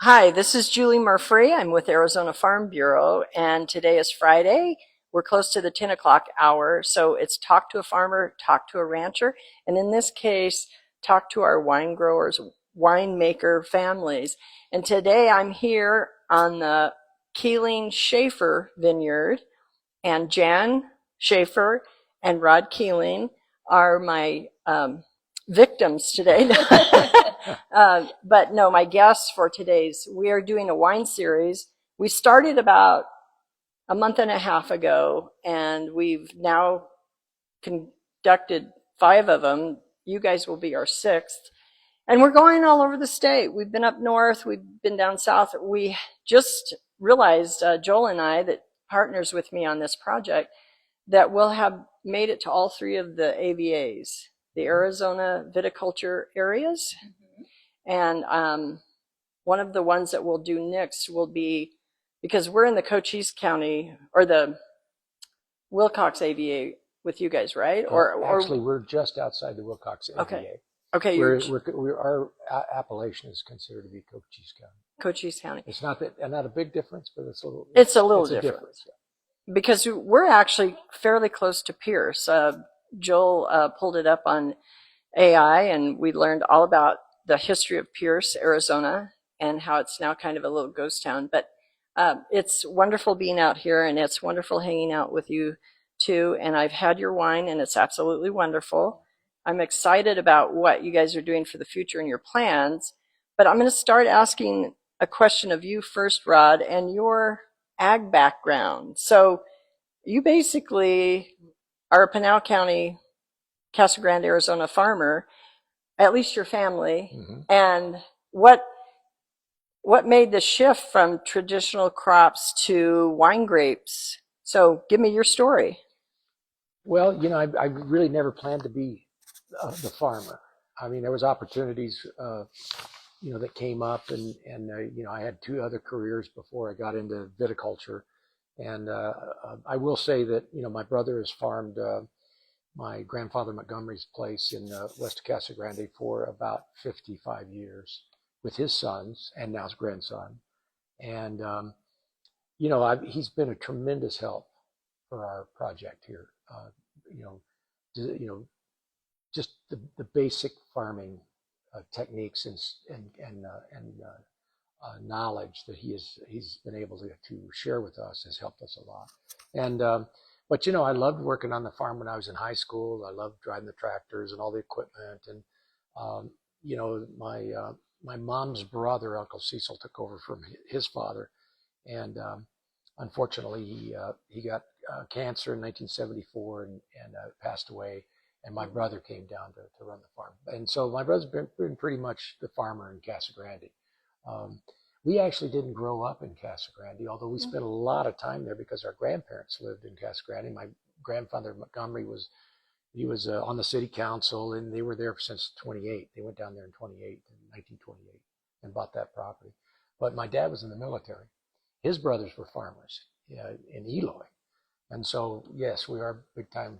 Hi, this is Julie Murphy. I'm with Arizona Farm Bureau, and today is Friday. We're close to the 10 o'clock hour, so it's talk to a farmer, talk to a rancher, and in this case, talk to our wine growers, winemaker families. And today I'm here on the Keeling Schaefer vineyard, and Jan Schaefer and Rod Keeling are my victims today. But no, my guests for today's, we are doing a wine series. We started about a month and a half ago, and we've now conducted 5 of them. You guys will be our 6th. And we're going all over the state. We've been up north, we've been down south. We just realized, Joel and I, that partners with me on this project, that we'll have made it to all 3 of the AVAs, the Arizona viticulture areas. And one of the ones that we'll do next will be, because we're in the Cochise County, or the Wilcox AVA with you guys, right? Actually, we're just outside the Wilcox AVA. Okay. Our appellation is considered to be Cochise County. Cochise County. It's not a big difference, but it's a little. It's a little different. Difference. Because we're actually fairly close to Pierce. Joel pulled it up on AI, and we learned all about the history of Pierce, Arizona, and how it's now kind of a little ghost town. But it's wonderful being out here, and it's wonderful hanging out with you too. And I've had your wine, and it's absolutely wonderful. I'm excited about what you guys are doing for the future and your plans. But I'm going to start asking a question of you first, Rod, and your ag background. So you basically are a Pinal County, Casa Grande, Arizona farmer, at least your family. Mm-hmm. And what made the shift from traditional crops to wine grapes? So give me your story. Well, I really never planned to be the farmer. I mean, there was opportunities, that came up, and I had 2 other careers before I got into viticulture. And I will say that, my brother has farmed my grandfather Montgomery's place in west of Casa Grande for about 55 years with his sons and now his grandson. And, he's been a tremendous help for our project here. Just the basic farming techniques and knowledge that he's been able to share with us has helped us a lot. And but I loved working on the farm when I was in high school. I loved driving the tractors and all the equipment. And my mom's brother, Uncle Cecil, took over from his father, and unfortunately he got cancer in 1974 and passed away. And my brother came down to run the farm. And so my brother's been pretty much the farmer in Casa Grande. We actually didn't grow up in Casa Grande, although we spent a lot of time there because our grandparents lived in Casa Grande. My grandfather Montgomery was on the city council, and they were there since 28. They went down there in 1928, and bought that property. But my dad was in the military. His brothers were farmers in Eloy. And so, yes, we are big time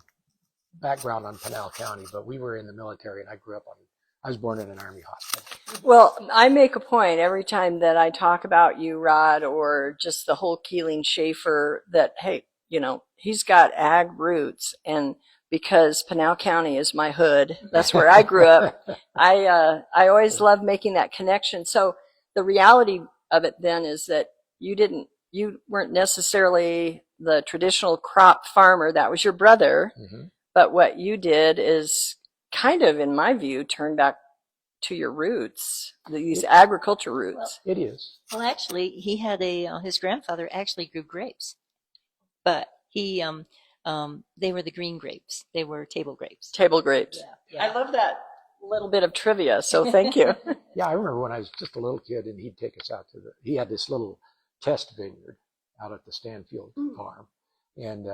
background on Pinal County, but we were in the military, and I was born in an Army hospital. Well, I make a point every time that I talk about you, Rod, or just the whole Keeling Schaefer, that, hey, he's got ag roots. And because Pinal County is my hood, that's where I grew up, I always love making that connection. So the reality of it then is that you weren't necessarily the traditional crop farmer. That was your brother. Mm-hmm. But what you did is kind of, in my view, turn back to your roots, these agriculture roots. Well, it is. Well, actually, he had his grandfather actually grew grapes, but they were the green grapes. They were table grapes. Table grapes. Yeah. I love that little bit of trivia, so thank you. Yeah, I remember when I was just a little kid, and he'd take us out he had this little test vineyard out at the Stanfield farm, and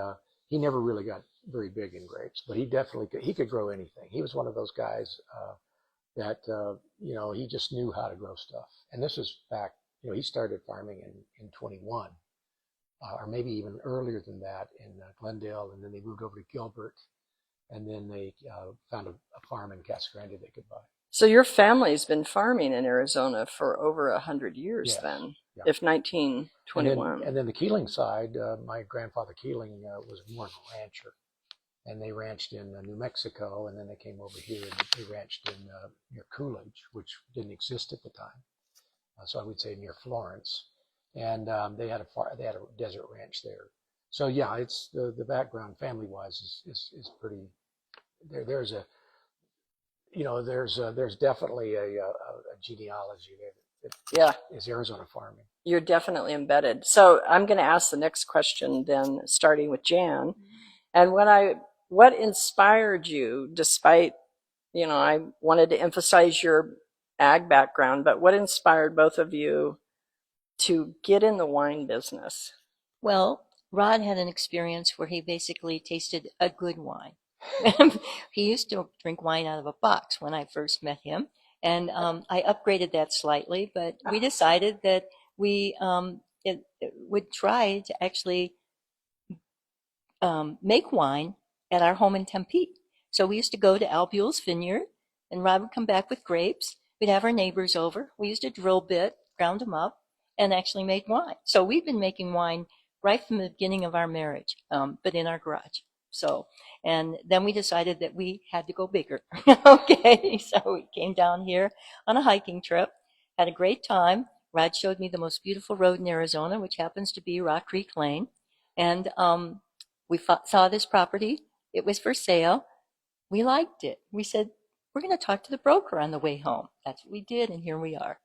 he never really got very big in grapes, but he could grow anything. He was one of those guys that he just knew how to grow stuff. And this was back, he started farming in 21, or maybe even earlier than that, in Glendale, and then they moved over to Gilbert, and then they found a farm in Casa Grande they could buy. So your family's been farming in Arizona for over 100 years Yes. then, Yeah. if 1921. And then the Keeling side, my grandfather Keeling was more of a rancher. And they ranched in New Mexico, and then they came over here and they ranched in near Coolidge, which didn't exist at the time. So I would say near Florence. And they had a desert ranch there. So yeah, it's the background family-wise is pretty. There's a there's definitely a genealogy there that is Arizona farming. You're definitely embedded. So I'm going to ask the next question then, starting with Jan. And what inspired you, despite, I wanted to emphasize your ag background, but what inspired both of you to get in the wine business? Well, Rod had an experience where he basically tasted a good wine. He used to drink wine out of a box when I first met him, and I upgraded that slightly, but we decided that we would try to actually make wine at our home in Tempe. So we used to go to Al Buell's vineyard, and Rod would come back with grapes. We'd have our neighbors over. We used a drill bit, ground them up, and actually made wine. So we've been making wine right from the beginning of our marriage, but in our garage. So, and then we decided that we had to go bigger. Okay, so we came down here on a hiking trip, had a great time. Rod showed me the most beautiful road in Arizona, which happens to be Rock Creek Lane. And we saw this property. It was for sale. We liked it. We said, we're going to talk to the broker on the way home. That's what we did, and here we are.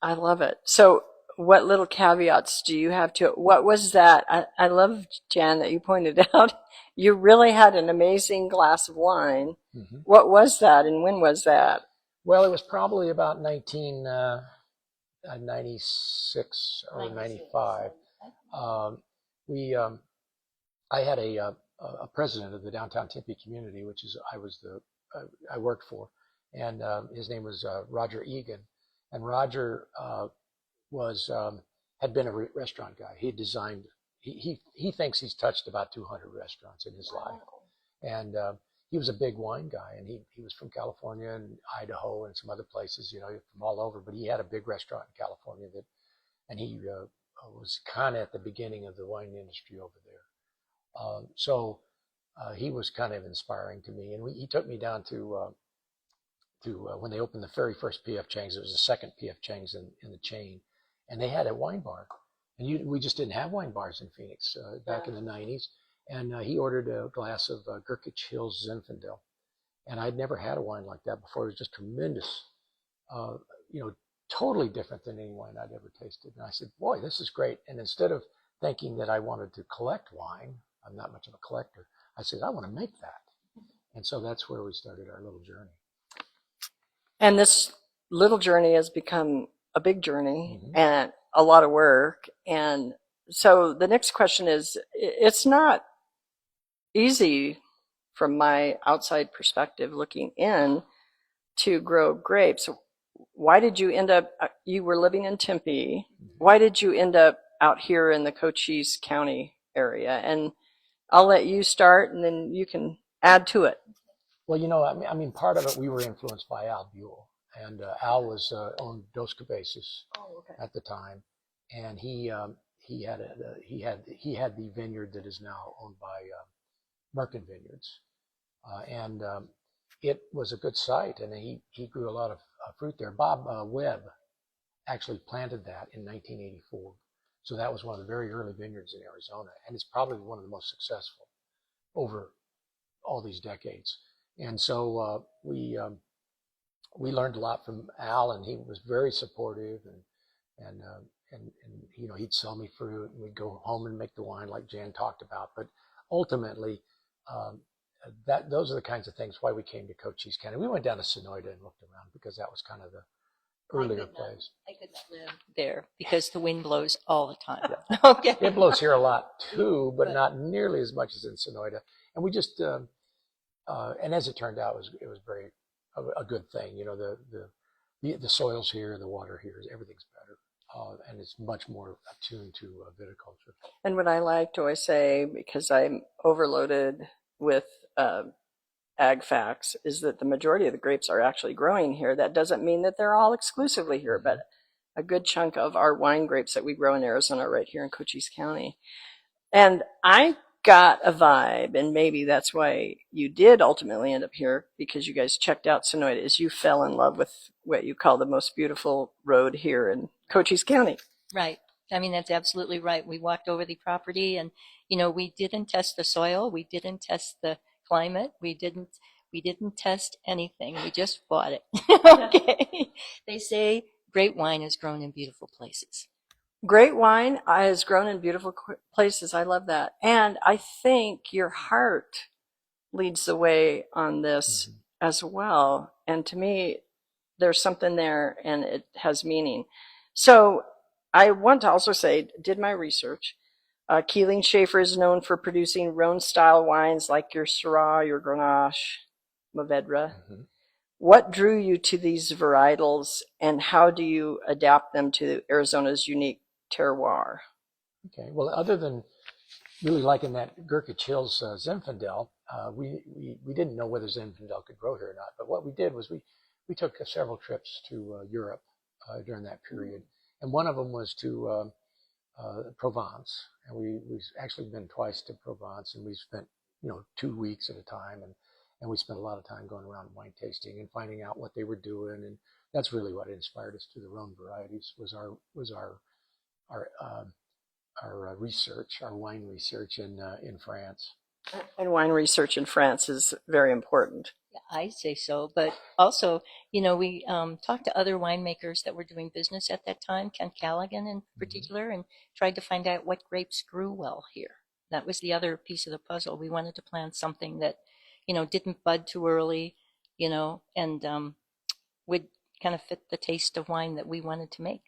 I love it. So what little caveats do you have to it? What was that? I love, Jan, that you pointed out. You really had an amazing glass of wine. Mm-hmm. What was that, and when was that? Well, it was probably about 1996 or 95. I had a president of the downtown Tempe community, which is I worked for, and his name was Roger Egan, and Roger had been a restaurant guy. He designed. He thinks he's touched about 200 restaurants in his life, and he was a big wine guy, and he was from California and Idaho and some other places, from all over. But he had a big restaurant in California and he was kind of at the beginning of the wine industry over there. So he was kind of inspiring to me, and he took me down to when they opened the very first P.F. Chang's. It was the second P.F. Chang's in the chain, and they had a wine bar, and we just didn't have wine bars in Phoenix back in the 90s. And he ordered a glass of Gurkich Hills Zinfandel, and I'd never had a wine like that before. It was just tremendous, totally different than any wine I'd ever tasted. And I said, boy, this is great. And instead of thinking that I wanted to collect wine, I'm not much of a collector, I said, I want to make that. And so that's where we started our little journey. And this little journey has become a big journey, mm-hmm. and a lot of work. And so the next question is, it's not easy from my outside perspective looking in to grow grapes. Why did you end up, you were living in Tempe, mm-hmm. why did you end up out here in the Cochise County area? And I'll let you start, and then you can add to it. Well, part of it, we were influenced by Al Buell, and Al was owned Dos Cabezas at the time, and he had the vineyard that is now owned by Merkin Vineyards, and it was a good site, and he grew a lot of fruit there. Bob Webb actually planted that in 1984. So that was one of the very early vineyards in Arizona, and it's probably one of the most successful over all these decades. And so we learned a lot from Al, and he was very supportive, and he'd sell me fruit, and we'd go home and make the wine like Jan talked about. But ultimately, those are the kinds of things why we came to Cochise County. We went down to Sonoyta and looked around because that was kind of the earlier place. I could not live there because the wind blows all the time. Yeah. Okay. It blows here a lot too, but not nearly as much as in Sonoyta. And we just, and as it turned out, it was very a good thing. The soils here, the water here, everything's better, and it's much more attuned to viticulture. And what I like to always say, because I'm overloaded with ag facts is that the majority of the grapes are actually growing here. That doesn't mean that they're all exclusively here, but a good chunk of our wine grapes that we grow in Arizona are right here in Cochise County. And I got a vibe, and maybe that's why you did ultimately end up here, because you guys checked out Sonoyta, is you fell in love with what you call the most beautiful road here in Cochise County. Right. I mean, that's absolutely right. We walked over the property and, you know, we didn't test the soil. We didn't test the climate. We didn't test anything. We just bought it. Okay. They say great wine is grown in beautiful places. Great wine is grown in beautiful places. I love that. And I think your heart leads the way on this as well. And to me, there's something there and it has meaning. So I want to also say, did my research. Keeling Schaefer is known for producing Rhone-style wines like your Syrah, your Grenache, Mourvedre. What drew you to these varietals, and how do you adapt them to Arizona's unique terroir? Okay, well, other than really liking that Gurkha Hills Zinfandel, we didn't know whether Zinfandel could grow here or not. But what we did was we took several trips to Europe during that period, and one of them was to Provence, and we've actually been twice to Provence, and we spent 2 weeks at a time, and we spent a lot of time going around wine tasting and finding out what they were doing, and that's really what inspired us to the Rhone varieties was our research, our wine research in France. And wine research in France is very important. Yeah, I say so. But also, you know, we talked to other winemakers that were doing business at that time, Ken Callaghan in particular, and tried to find out what grapes grew well here. That was the other piece of the puzzle. We wanted to plant something that, you know, didn't bud too early, you know, and would kind of fit the taste of wine that we wanted to make.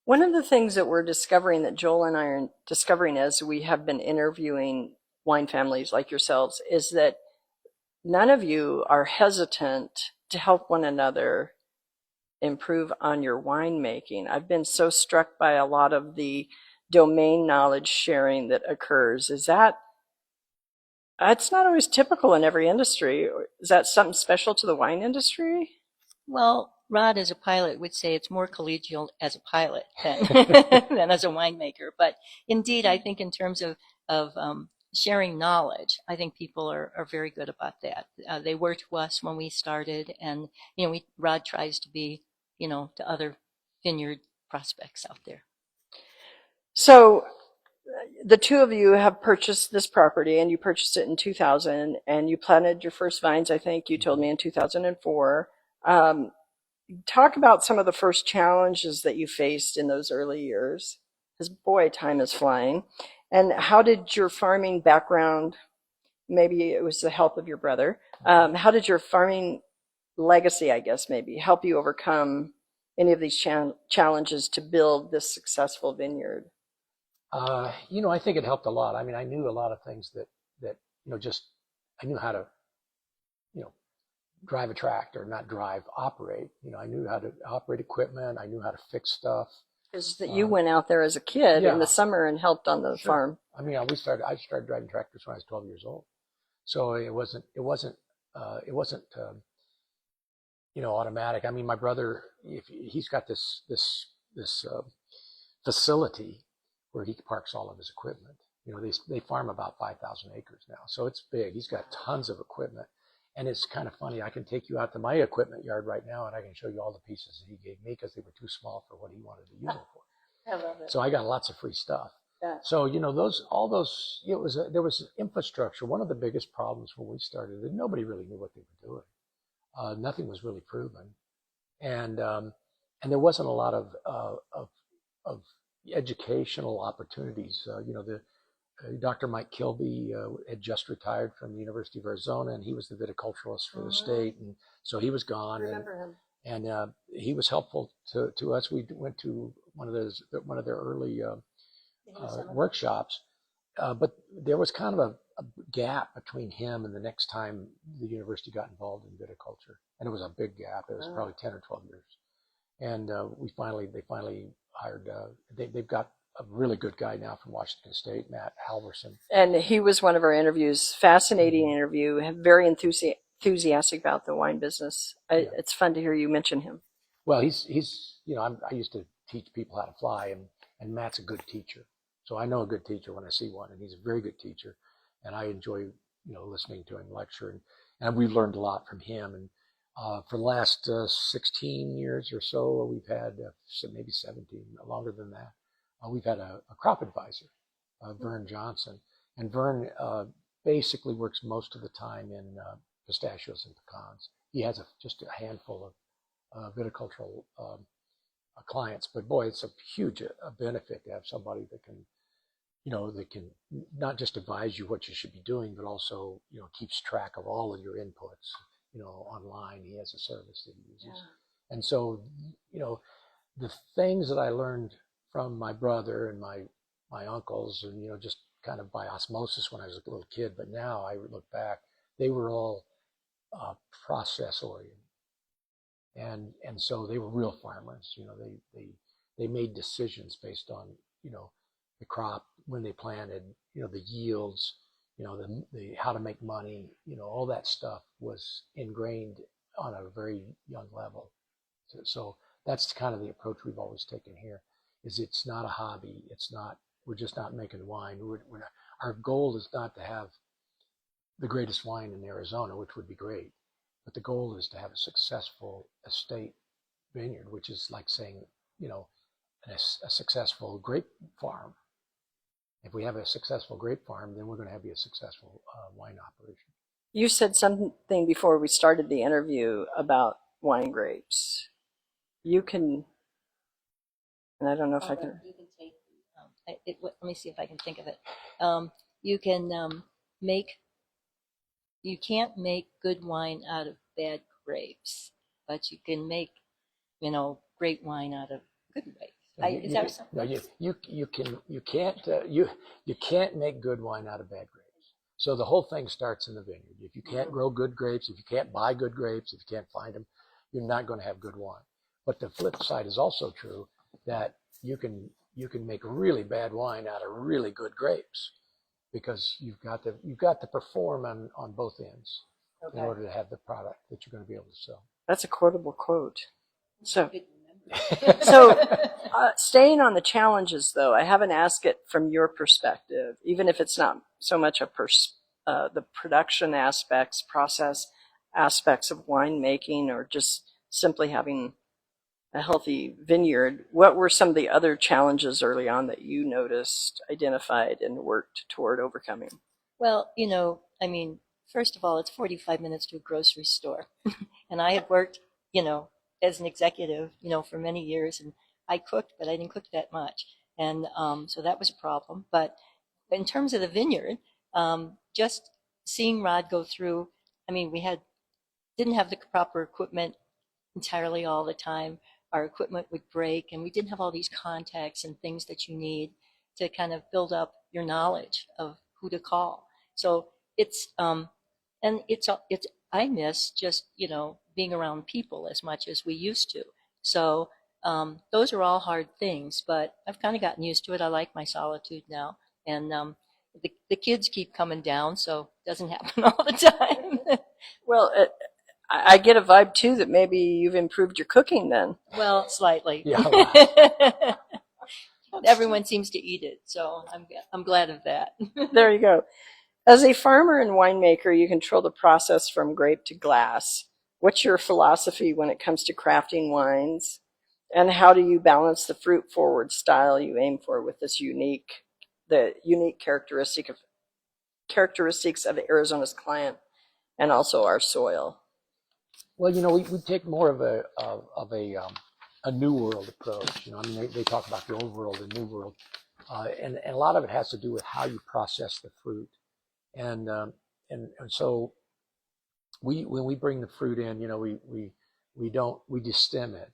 One of the things that we're discovering, that Joel and I are discovering as we have been interviewing wine families like yourselves, is that none of you are hesitant to help one another improve on your winemaking. I've been so struck by a lot of the domain knowledge sharing that occurs. Is that, it's not always typical in every industry. Is that something special to the wine industry? Well, Rod, as a pilot, would say it's more collegial as a pilot than than as a winemaker. But indeed, I think in terms of sharing knowledge, I think people are very good about that. They were to us when we started, and you know, Rod tries to be, you know, to other vineyard prospects out there. So the two of you have purchased this property, and you purchased it in 2000, and you planted your first vines, I think you told me, in 2004. Talk about some of the first challenges that you faced in those early years, because boy, time is flying. And how did your farming background, maybe it was the help of your brother, how did your farming legacy, I guess, maybe help you overcome any of these challenges to build this successful vineyard? I think it helped a lot. I mean, I knew a lot of things that just I knew how to, drive a tractor, not drive, operate. I knew how to operate equipment. I knew how to fix stuff. Because you went out there as a kid in the summer and helped on the farm. I mean, I started driving tractors when I was 12 years old. So it wasn't automatic. I mean, my brother, he's got this facility where he parks all of his equipment. They farm about 5,000 acres now, so it's big. He's got tons of equipment. And it's kind of funny. I can take you out to my equipment yard right now, and I can show you all the pieces that he gave me because they were too small for what he wanted to use them for. I love it. So I got lots of free stuff. Yeah. So there was infrastructure. One of the biggest problems when we started, that nobody really knew what they were doing. Nothing was really proven, and there wasn't a lot of educational opportunities. Dr. Mike Kilby had just retired from the University of Arizona, and he was the viticulturalist for the state, and so he was gone. I remember him. And he was helpful to us. We went to one of their early workshops, but there was kind of a gap between him and the next time the university got involved in viticulture, and it was a big gap. It was probably 10 or 12 years, and they finally hired. They've got a really good guy now from Washington State, Matt Halverson. And he was one of our interviews. Fascinating interview. Very enthusiastic about the wine business. It's fun to hear you mention him. Well, he's I used to teach people how to fly, and Matt's a good teacher. So I know a good teacher when I see one, and he's a very good teacher, and I enjoy listening to him lecture, and we've learned a lot from him. And for the last 16 years or so, we've had maybe 17, longer than that. We've had a crop advisor, Vern Johnson, and Vern basically works most of the time in pistachios and pecans. He has just a handful of viticultural clients, but boy, it's a huge benefit to have somebody that can not just advise you what you should be doing, but also, keeps track of all of your inputs, online. He has a service that he uses. Yeah. And so, the things that I learned from my brother and my uncles, and, just kind of by osmosis when I was a little kid, but now I look back, they were all process oriented. And so they were real farmers. They made decisions based on, the crop, when they planted, the yields, the how to make money, all that stuff was ingrained on a very young level. So that's kind of the approach we've always taken here. Is it's not a hobby. We're just not making wine. Our goal is not to have the greatest wine in Arizona, which would be great, but the goal is to have a successful estate vineyard, which is like saying, a successful grape farm. If we have a successful grape farm, then we're going to have a successful wine operation. You said something before we started the interview about wine grapes. You can, and I don't know if I can. You can take. Let me see if I can think of it. You can make. You can't make good wine out of bad grapes, but you can make, great wine out of good grapes. Is that something? No, you can't make good wine out of bad grapes. So the whole thing starts in the vineyard. If you can't grow good grapes, if you can't buy good grapes, if you can't find them, you're not going to have good wine. But the flip side is also true, that you can make really bad wine out of really good grapes, because you've got to perform on both ends in order to have the product that you're going to be able to sell. That's a quotable quote. So staying on the challenges, though, I haven't asked it from your perspective, even if it's not so much the production aspects, process aspects of winemaking, or just simply having a healthy vineyard. What were some of the other challenges early on that you noticed, identified, and worked toward overcoming? Well, first of all, it's 45 minutes to a grocery store. And I had worked, as an executive, for many years, and I cooked, but I didn't cook that much. And so that was a problem. But in terms of the vineyard, just seeing Rod go through, we didn't have the proper equipment entirely all the time. Our equipment would break, and we didn't have all these contacts and things that you need to kind of build up your knowledge of who to call. So I miss just, being around people as much as we used to. So those are all hard things, but I've kind of gotten used to it. I like my solitude now. And the kids keep coming down, so it doesn't happen all the time. Well, I get a vibe, too, that maybe you've improved your cooking then. Well, slightly. Yeah. Everyone seems to eat it, so I'm glad of that. There you go. As a farmer and winemaker, you control the process from grape to glass. What's your philosophy when it comes to crafting wines? And how do you balance the fruit-forward style you aim for with the unique characteristics of Arizona's climate and also our soil? Well, we take more of a new world approach. They talk about the old world and new world, and a lot of it has to do with how you process the fruit. And so when we bring the fruit in, we destem it,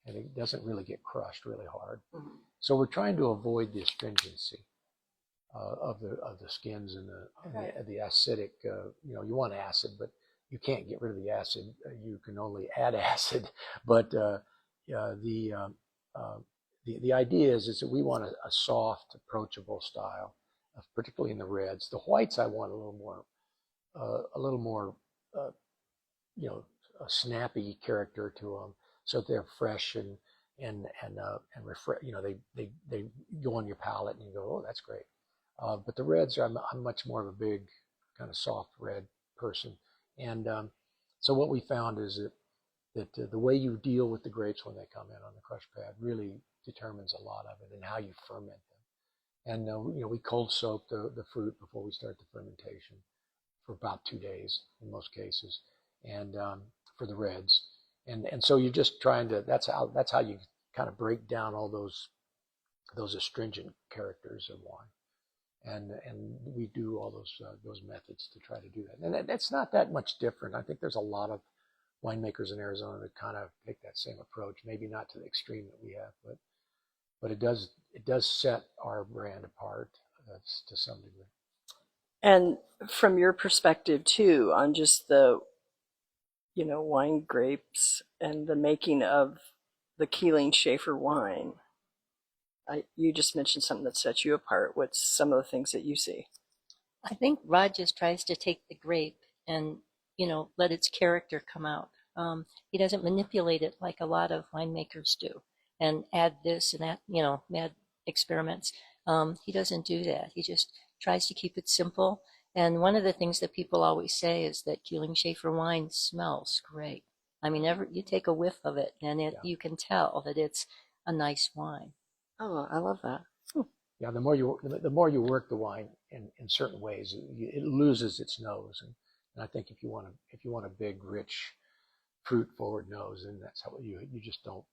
and it doesn't really get crushed really hard. Mm-hmm. So we're trying to avoid the astringency of the skins and the acidic. You want acid, but you can't get rid of the acid. You can only add acid, but the the idea is that we want a soft, approachable style, particularly in the reds. The whites I want a little more, you know, a snappy character to them, so that they're fresh and refresh. You know, they go on your palate and you go, oh, that's great. But the reds, I'm much more of a big kind of soft red person, and so what we found is that the way you deal with the grapes when they come in on the crush pad really determines a lot of it, and how you ferment them. And you know, we cold soak the fruit before we start the fermentation for about 2 days in most cases, and for the reds, and so you're just trying to. That's how you kind of break down all those astringent characters of wine, and we do all those methods to try to do that. And it's not that much different. I think there's a lot of winemakers in Arizona that kind of take that same approach, maybe not to the extreme that we have, but it does set our brand apart to some degree. And from your perspective too, on just the, you know, wine grapes and the making of the Keeling Schaefer wine, you just mentioned something that sets you apart. What's some of the things that you see? I think Rod just tries to take the grape and, you know, let its character come out. He doesn't manipulate it like a lot of winemakers do and add this and that, you know, add experiments. He doesn't do that. He just tries to keep it simple. And one of the things that people always say is that Keeling Schaefer wine smells great. I mean, you take a whiff of it and you can tell that it's a nice wine. Oh, I love that. Yeah, the more you work the wine in certain ways, it loses its nose, and I think if you want a big, rich, fruit forward nose, and that's how you just don't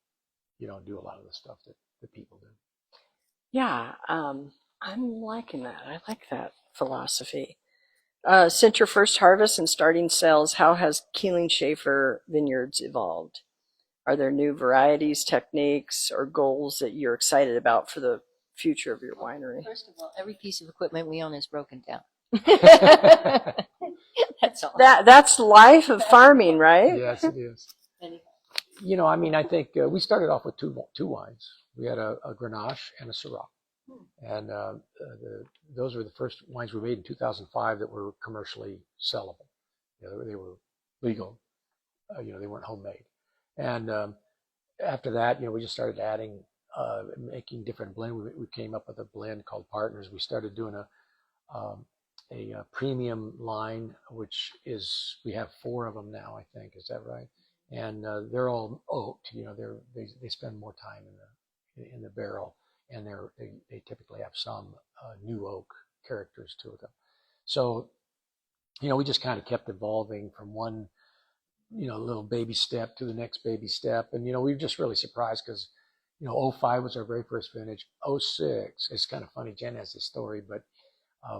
do a lot of the stuff that people do. Yeah, I'm liking that. I like that philosophy. Since your first harvest and starting sales, how has Keeling Schaefer vineyards evolved? Are there new varieties, techniques, or goals that you're excited about for the future of your winery? First of all, every piece of equipment we own is broken down. That's all. That's life of farming, right? Yes, it is. You know, I mean, I think we started off with two wines. We had a Grenache and a Syrah, and those were the first wines we made in 2005 that were commercially sellable. You know, they were legal. You know, they weren't homemade. And after that, you know, we just started adding, making different blend. We came up with a blend called Partners. We started doing a premium line, which is, we have 4 of them now, I think. Is that right? And they're all oaked. You know, they spend more time in the barrel, and they typically have some new oak characters to them. So, you know, we just kind of kept evolving from one, you know, little baby step to the next baby step. And, you know, we were just really surprised because, you know, '05 was our very first vintage. '06, it's kind of funny, Jen has this story, but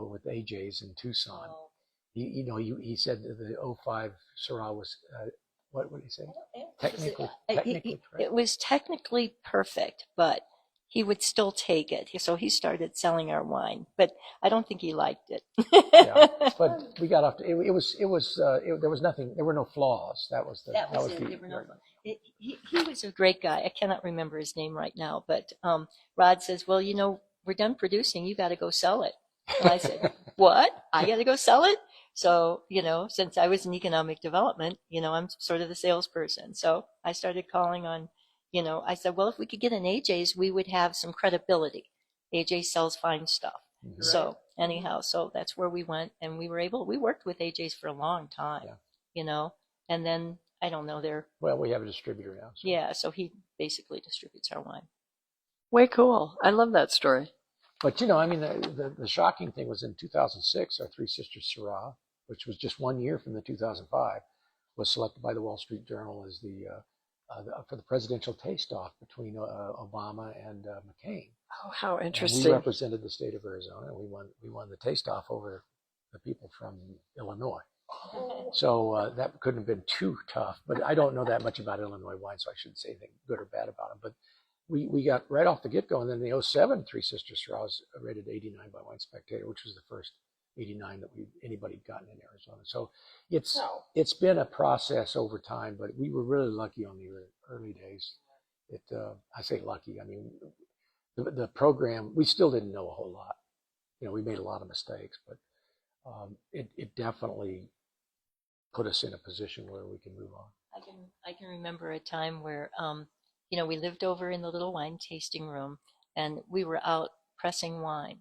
with AJ's in Tucson, he said that the '05 Syrah was, what would he say? Technically correct. It was technically perfect, but he would still take it. So he started selling our wine, but I don't think he liked it. Yeah, but we got off to, there was nothing, there were no flaws. That was it. There were no flaws. He was a great guy. I cannot remember his name right now, but Rod says, well, you know, we're done producing. You got to go sell it. And I said, what? I got to go sell it? So, you know, since I was in economic development, you know, I'm sort of the salesperson. So I started calling on, you know, I said, well, if we could get an AJ's, we would have some credibility. AJ sells fine stuff. Mm-hmm. So anyhow, so that's where we went, and we worked with AJ's for a long time, you know, and then I don't know, well, we have a distributor now. So. Yeah, so he basically distributes our wine. Way cool. I love that story. But, you know, I mean, the shocking thing was in 2006, our Three Sisters Syrah, which was just 1 year from the 2005, was selected by the Wall Street Journal as for the presidential taste-off between Obama and McCain. Oh, how interesting! And we represented the state of Arizona, and we won the taste-off over the people from Illinois. So that couldn't have been too tough. But I don't know that much about Illinois wine, so I shouldn't say anything good or bad about them. But we got right off the get-go, and then the '07 Three Sisters Syrah was rated 89 by Wine Spectator, which was the first 89 that anybody had gotten in Arizona. So it's been a process over time, but we were really lucky on the early days. I say lucky. I mean, the program, we still didn't know a whole lot. We made a lot of mistakes, but it definitely put us in a position where we can move on. I can remember a time where we lived over in the little wine tasting room, and we were out pressing wine,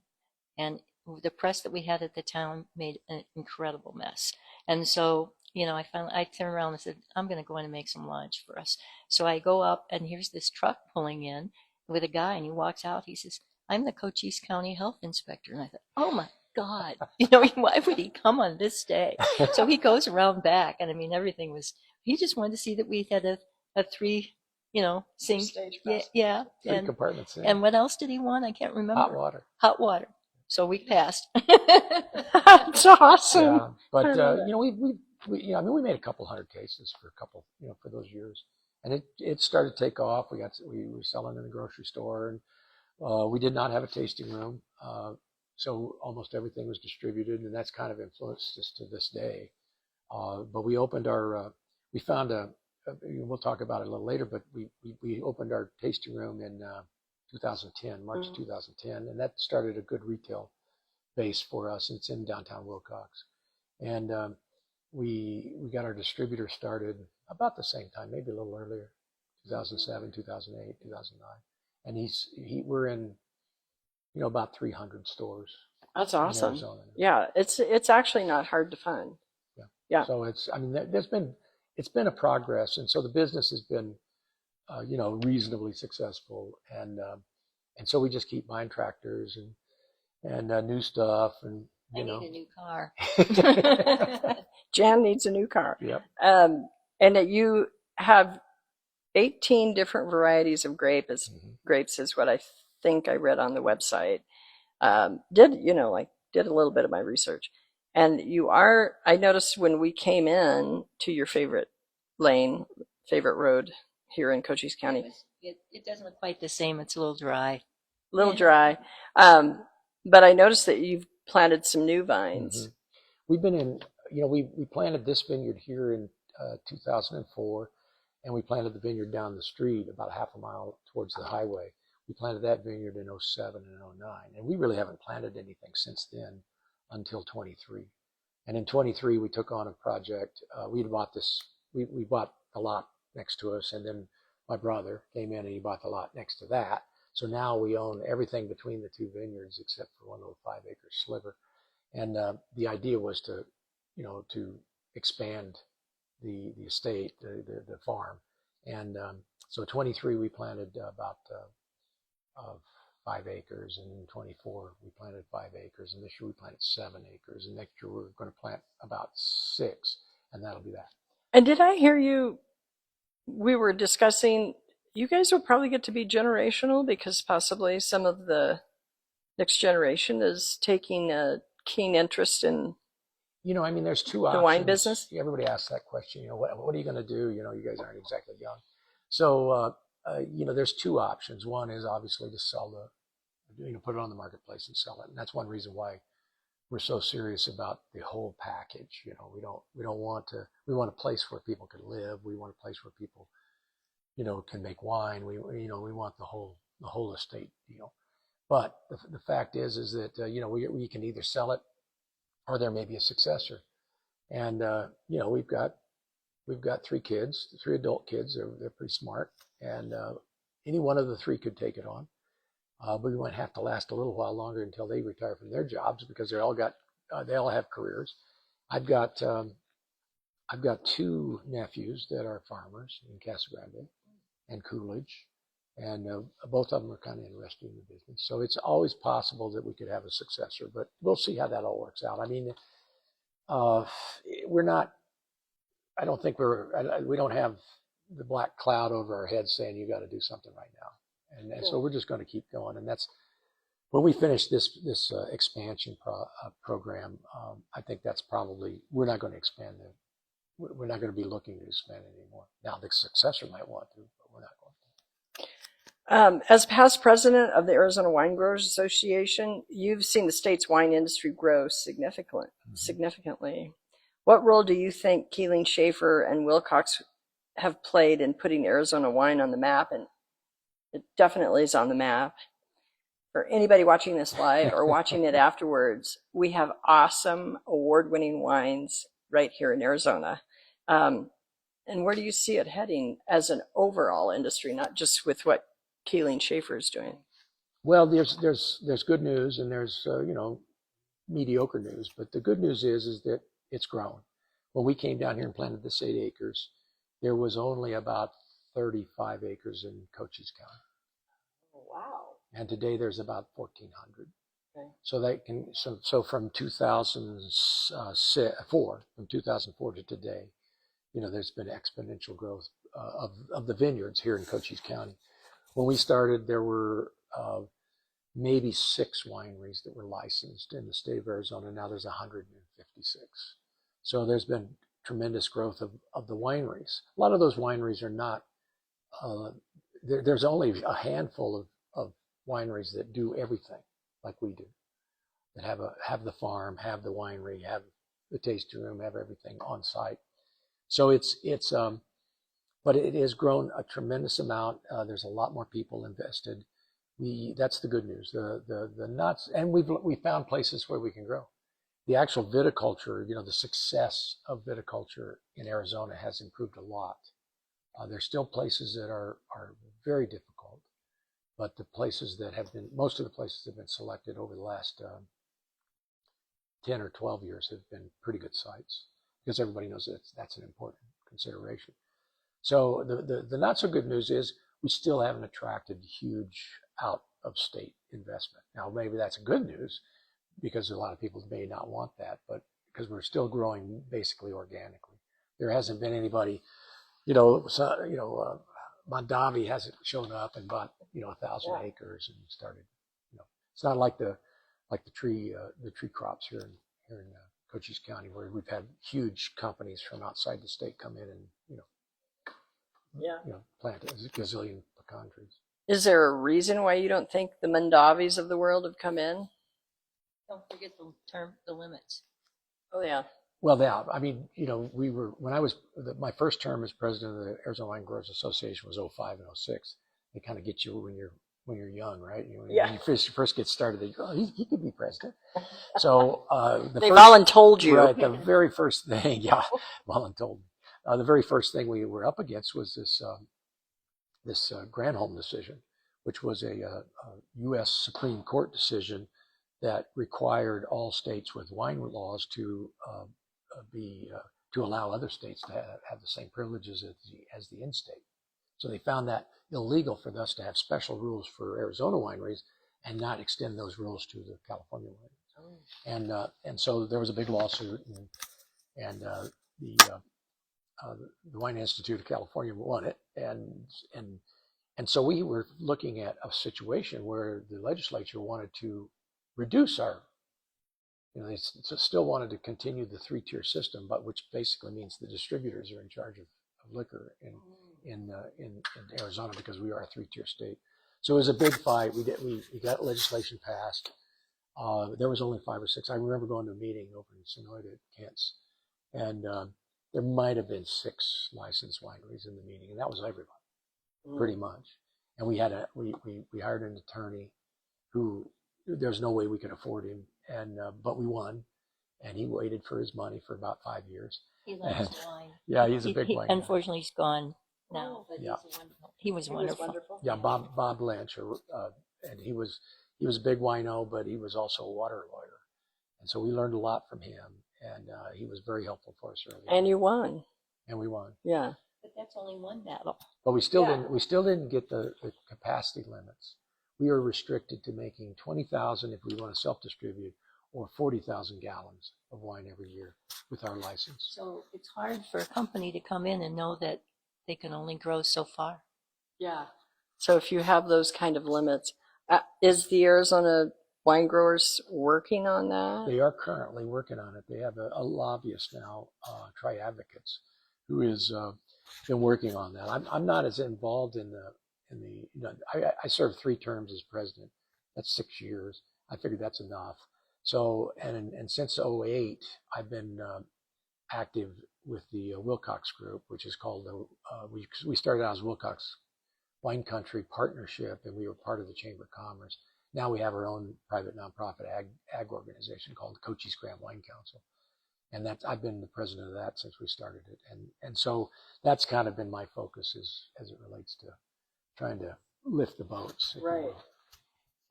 and the press that we had at the time made an incredible mess. And so, I turned around and said, I'm going to go in and make some lunch for us. So I go up, and here's this truck pulling in with a guy, and he walks out. He says, I'm the Cochise County Health Inspector. And I thought, oh my God, why would he come on this day? So he goes around back, and I mean, everything was, he just wanted to see that we had a three, sink. Stage Yeah. Three compartments. And what else did he want? I can't remember. Hot water. So we passed. That's awesome. Yeah, but we made a couple hundred cases for for those years, and it started to take off. We were selling in the grocery store, and we did not have a tasting room, so almost everything was distributed, and that's kind of influenced us to this day. But we opened we found we'll talk about it a little later, but we opened our tasting room in 2010, March 2010, and that started a good retail base for us. It's in downtown Wilcox, and we got our distributor started about the same time, maybe a little earlier, 2007, 2008, 2009, and we're in about 300 stores. That's awesome. In Arizona. Yeah, it's actually not hard to find. Yeah. So it's been a progress, and so the business has been reasonably successful, and so we just keep buying tractors and new stuff, and I need a new car. Jan needs a new car. Yep. And that you have 18 different varieties of grapes is what I think I read on the website. Did a little bit of my research, and I noticed when we came in to your favorite road here in Cochise County. It doesn't look quite the same. It's a little dry. But I noticed that you've planted some new vines. We've been in, we planted this vineyard here in 2004, and we planted the vineyard down the street about a half a mile towards the highway. We planted that vineyard in 07 and 09, and we really haven't planted anything since then until 23. And in 23, we took on a project. We bought a lot next to us, and then my brother came in and he bought the lot next to that. So now we own everything between the two vineyards except for one little 5-acre sliver. And the idea was to expand the estate, the farm. And so 23 we planted about 5 acres, and in 24 we planted 5 acres, and this year we planted 7 acres, and next year we're going to plant about 6, and that'll be that. And did I hear you? We were discussing, you guys will probably get to be generational because possibly some of the next generation is taking a keen interest in there's two options. The wine business? Everybody asks that question, what are you going to do? You guys aren't exactly young. So, there's two options. One is obviously to sell put it on the marketplace and sell it. And that's one reason why we're so serious about the whole package. We want a place where people can live. We want a place where people, can make wine. We want the whole estate deal. But the fact is that, we can either sell it or there may be a successor. And, we've got 3 kids, 3 adult kids. They're pretty smart. And any one of the 3 could take it on. But we might have to last a little while longer until they retire from their jobs because they all have careers. I've got 2 nephews that are farmers in Casa Grande and Coolidge, and both of them are kind of interested in the business. So it's always possible that we could have a successor, but we'll see how that all works out. I mean, we don't have the black cloud over our heads saying you got to do something right now. And so we're just going to keep going. And that's when we finish this expansion program. I think that's probably, we're not going to expand it. We're not going to be looking to expand it anymore. Now the successor might want to, but we're not going to. As past president of the Arizona Wine Growers Association, you've seen the state's wine industry grow significantly. What role do you think Keeling Schaefer and Wilcox have played in putting Arizona wine on the map? And It definitely is on the map. For anybody watching this live or watching it afterwards, we have awesome award-winning wines right here in Arizona. And where do you see it heading as an overall industry, not just with what Keeling Schaefer is doing? Well, there's good news and there's mediocre news, but the good news is that it's grown. When we came down here and planted this 8 acres, there was only about 35 acres in Cochise County. Oh, wow. And today there's about 1,400. Okay. So from 2004 to today, there's been exponential growth of the vineyards here in Cochise County. When we started, there were maybe 6 wineries that were licensed in the state of Arizona. Now there's 156. So there's been tremendous growth of the wineries. A lot of those wineries are not, there's only a handful of wineries that do everything like we do, that have the farm, have the winery, have the tasting room, have everything on site. So but it has grown a tremendous amount. There's a lot more people invested. That's the good news. The nuts, and we found places where we can grow. The actual viticulture, the success of viticulture in Arizona has improved a lot. There's still places that are very difficult, but most of the places that have been selected over the last 10 or 12 years have been pretty good sites, because everybody knows that that's an important consideration. So the not so good news is we still haven't attracted huge out of state investment. Now, maybe that's good news, because a lot of people may not want that, but because we're still growing basically organically. There hasn't been anybody, Mondavi hasn't shown up and bought 1,000 acres and started. It's not like the tree crops here in Cochise County, where we've had huge companies from outside the state come in and plant a gazillion pecan trees. Is there a reason why you don't think the Mondavis of the world have come in? Don't forget the limits. Oh, yeah. Well, yeah. I mean, my first term as president of the Arizona Wine Growers Association was 05 and 06. They kind of get you when you're young, right? When you first get started, they go, oh, he could be president. So they voluntold you. Right. The very first thing, voluntold. The very first thing we were up against was this Granholm decision, which was a U.S. Supreme Court decision that required all states with wine laws to allow other states to have the same privileges as the in-state. So they found that illegal for us to have special rules for Arizona wineries and not extend those rules to the California wineries. Oh. And so there was a big lawsuit, and the Wine Institute of California won it, and so we were looking at a situation where the legislature wanted to reduce they still wanted to continue the 3-tier system, but which basically means the distributors are in charge of liquor in Arizona, because we are a 3-tier state. So it was a big fight. We got legislation passed. There was only 5 or 6. I remember going to a meeting over in Sonoyta at Kent's, and there might have been 6 licensed wineries in the meeting, and that was everybody, pretty much. And we hired an attorney who there's no way we could afford him, but we won, and he waited for his money for about 5 years. He loves wine. Yeah, he's a big wine guy. Unfortunately, he's gone now, but he was wonderful. Yeah, Bob Lynch, and he was a big wino, but he was also a water lawyer, and so we learned a lot from him, and he was very helpful for us early. And you won. And we won. Yeah. But that's only one battle. But we still didn't get the capacity limits. We are restricted to making 20,000 if we want to self-distribute, or 40,000 gallons of wine every year with our license. So it's hard for a company to come in and know that they can only grow so far. Yeah. So if you have those kind of limits, is the Arizona Wine Growers working on that? They are currently working on it. They have a lobbyist now, Tri Advocates, who has been working on that. I'm not as involved I served 3 terms as president. That's 6 years. I figured that's enough. So, and since 2008, I've been active with the Wilcox Group, which is called we started out as Wilcox wine country partnership, and we were part of the Chamber of Commerce. Now we have our own private nonprofit ag organization called the Cochise Graham Wine Council. And I've been the president of that since we started it. And so that's kind of been my focus as it relates to trying to lift the boats. Right.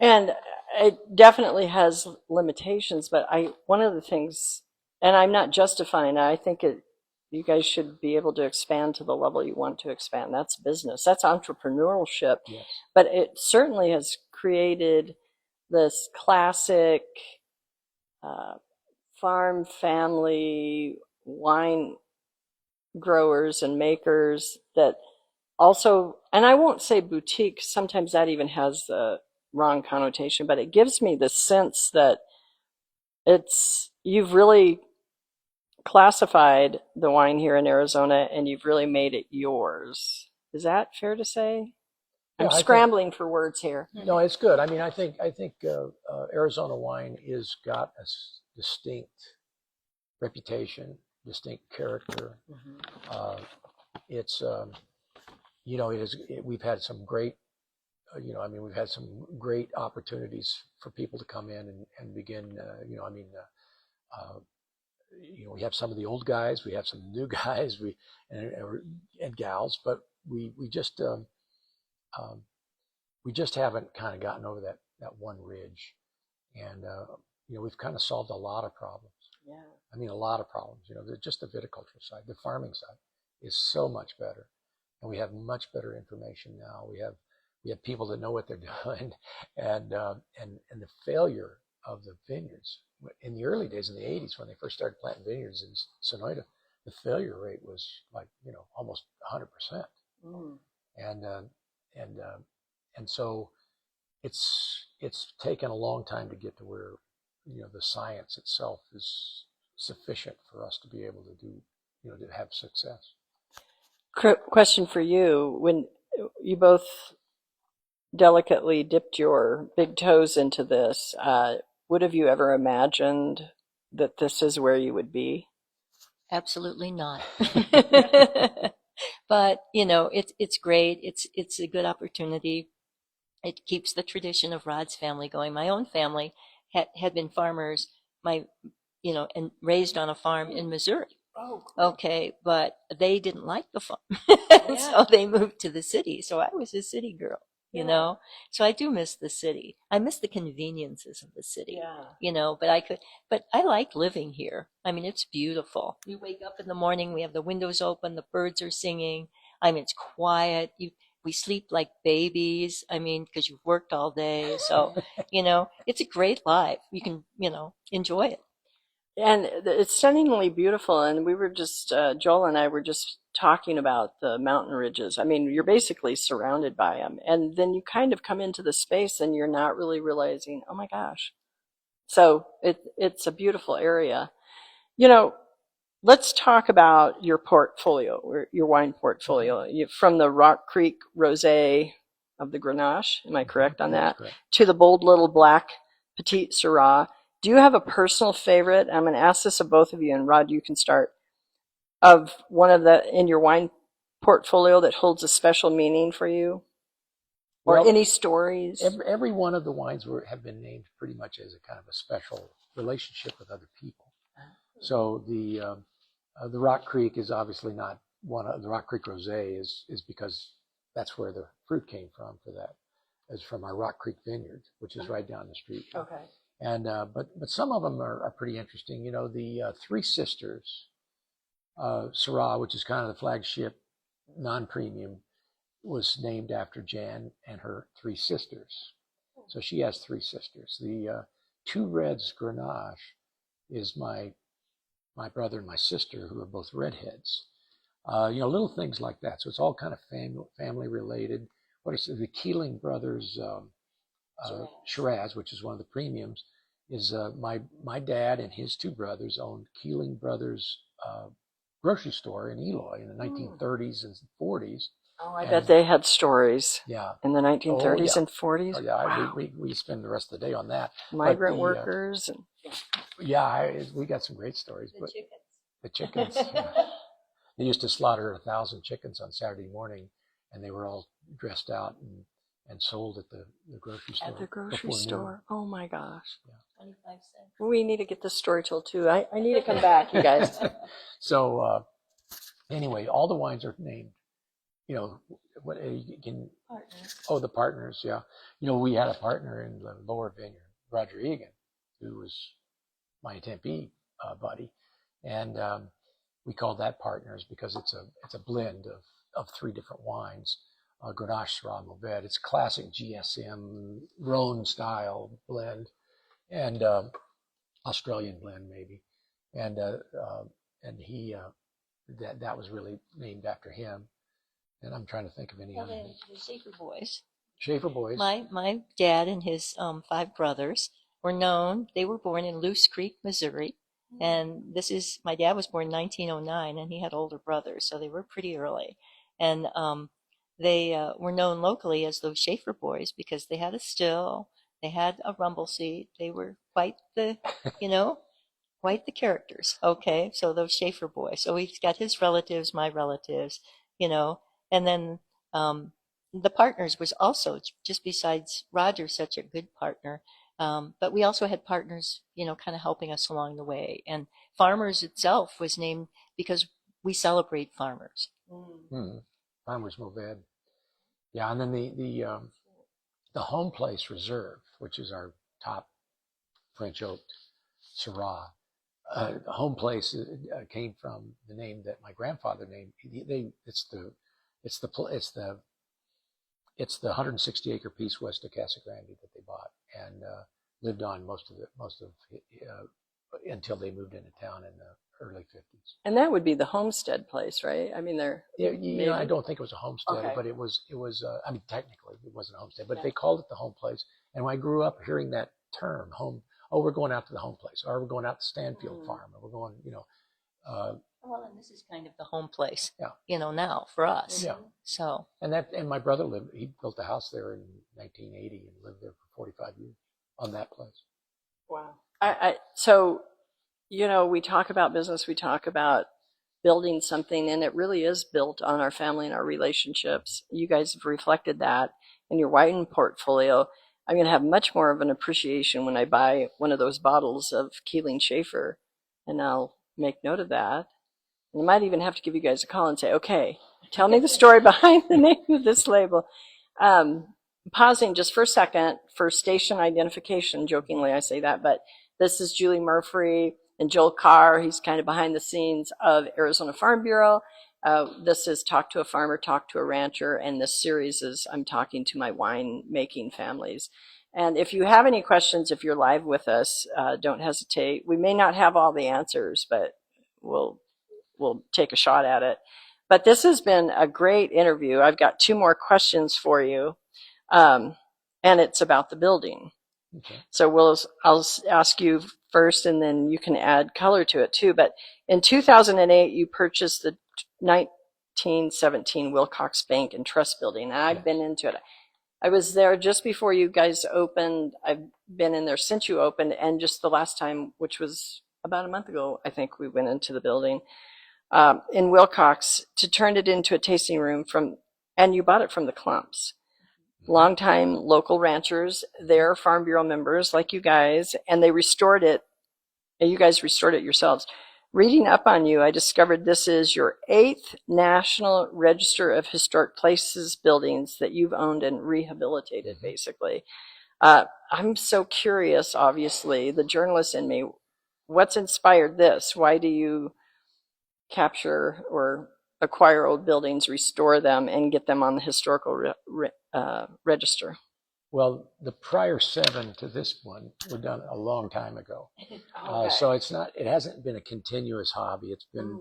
And it definitely has limitations, but one of the things, and I'm not justifying it, I think you guys should be able to expand to the level you want to expand. That's business. That's entrepreneurship. Yes. But it certainly has created this classic farm family wine growers and makers that also, and I won't say boutique, sometimes that even has the wrong connotation, but it gives me the sense that you've really classified the wine here in Arizona and you've really made it yours. Is that fair to say? Yeah, I'm scrambling for words here. No, it's good. I mean, I think Arizona wine is got a distinct reputation, distinct character. Mm-hmm. It's we've had some great, we've had some great opportunities for people to come in and begin. We have some of the old guys, we have some new guys, and gals, but we just haven't kind of gotten over that one ridge, and we've kind of solved a lot of problems. Yeah. I mean, a lot of problems. Just the viticulture side, the farming side is so much better, and we have much better information now. We have people that know what they're doing, and the failure of the vineyards in the early days in the 80s when they first started planting vineyards in Sonoyta, the failure rate was like almost 100%. Mm. And so it's taken a long time to get to where the science itself is sufficient for us to be able to do to have success. Question for you: when you both delicately dipped your big toes into this, would have you ever imagined that this is where you would be? Absolutely not. But it's great. It's a good opportunity. It keeps the tradition of Rod's family going. My own family had been farmers, and raised on a farm in Missouri. Oh, cool. Okay, but they didn't like the farm, Yeah. so they moved to the city. So I was a city girl, Yeah. So I do miss the city. I miss the conveniences of the city, Yeah. but I like living here. I mean, it's beautiful. You wake up in the morning, we have the windows open, the birds are singing. I mean, it's quiet. We sleep like babies. I mean, because you've worked all day. So, it's a great life. You can, enjoy it. And it's stunningly beautiful. And we were just, Joel and I were just talking about the mountain ridges. I mean, you're basically surrounded by them. And then you kind of come into the space and you're not really realizing, oh my gosh. So it's a beautiful area. Let's talk about your portfolio, your wine portfolio. From the Rock Creek Rose of the Grenache, am I correct on that? Correct. To the bold Little Block Petite Sirah. Do you have a personal favorite? I'm going to ask this of both of you, and Rod, you can start. Of one of the in your wine portfolio that holds a special meaning for you, or any stories? Every one of the wines have been named pretty much as a kind of a special relationship with other people. So the Rock Creek is obviously not one of the Rock Creek Rosé is because that's where the fruit came from for that. It's from our Rock Creek vineyard, which is right down the street. Okay. And but some of them are pretty interesting. The Three Sisters Syrah, which is kind of the flagship non-premium, was named after Jan and her three sisters. So she has three sisters. The Two Reds Grenache is my brother and my sister, who are both redheads. Little things like that. So it's all kind of family related. What is it? The Keeling brothers Shiraz, which is one of the premiums, is my dad and his two brothers owned Keeling Brothers grocery store in Eloy in the 1930s and 40s. Oh, I bet they had stories. Yeah. In the 1930s and 40s. Oh, yeah. Wow. We spend the rest of the day on that. Migrant workers. We got some great stories. The chickens. They used to slaughter 1,000 chickens on Saturday morning and they were all dressed out and sold at the grocery store. At the grocery before noon. store. Oh my gosh. Yeah. 25 cents. We need to get this story told too. I need to come back, you guys. So anyway, all the wines are named. You know, what you can. Partners. Oh, the partners, yeah. You know, we had a partner in the lower vineyard, Roger Egan, who was my Tempe buddy, and we called that partners because it's a blend of three different wines. Grenache, Syrah, Mourvedre. It's classic GSM Rhone style blend, and Australian blend maybe, and he that was really named after him. And I'm trying to think of any Well, other. the Schaefer boys. Schaefer boys. My dad and his 5 brothers were known. They were born in Loose Creek, Missouri, and my dad was born in 1909, and he had older brothers, so they were pretty early, and they were known locally as those Schaefer boys because they had a still, they had a rumble seat, they were quite the, quite the characters. Okay, so those Schaefer boys. So he's got his relatives, my relatives, and then the partners was also, just besides Roger, such a good partner. But we also had partners, kind of helping us along the way. And Farmers itself was named because we celebrate farmers. Farmers Mourvedre. Yeah, and then the Home Place Reserve, which is our top French oaked Syrah. Home Place came from the name that my grandfather named. It's the 160 acre piece west of Casa Grande that they bought and lived on most of until they moved into town in the early 50s. And that would be the homestead place, right? I mean, I don't think it was a homestead, okay. But it was. I mean, technically, it wasn't a homestead, but yeah. They called it the Home Place. And when I grew up hearing that term, home. Oh, we're going out to the Home Place, or we're going out to Stanfield Farm, or we're going, well, and this is kind of the home place, yeah. Now for us. Yeah. So. And my brother he built a house there in 1980 and lived there for 45 years on that place. Wow. So, we talk about business, we talk about building something, and it really is built on our family and our relationships. You guys have reflected that in your wine portfolio. I'm going to have much more of an appreciation when I buy one of those bottles of Keeling Schaefer, and I'll make note of that. And I might even have to give you guys a call and say, okay, tell me the story behind the name of this label. Pausing just for a second for station identification, jokingly I say that, but this is Julie Murphy and Joel Carr. He's kind of behind the scenes of Arizona Farm Bureau. This is Talk to a Farmer, Talk to a Rancher, and this series is I'm talking to my wine making families. And if you have any questions, if you're live with us, don't hesitate. We may not have all the answers, but we'll take a shot at it. But this has been a great interview. I've got 2 more questions for you, and it's about the building. Okay. So I'll ask you first, and then you can add color to it too. But in 2008, you purchased the 1917 Wilcox Bank and Trust Building, and I've been into it. I was there just before you guys opened. I've been in there since you opened, and just the last time, which was about a month ago, I think we went into the building in Wilcox to turn it into a tasting room and you bought it from the Clumps. Longtime local ranchers, they're Farm Bureau members like you guys, and they restored it. And you guys restored it yourselves. Reading up on you, I discovered this is your 8th National Register of Historic Places buildings that you've owned and rehabilitated, basically. I'm so curious, obviously, the journalist in me, what's inspired this? Why do you capture or acquire old buildings, restore them, and get them on the historical register? Well, the prior 7 to this one were done a long time ago. Okay. So it hasn't been a continuous hobby. It's been,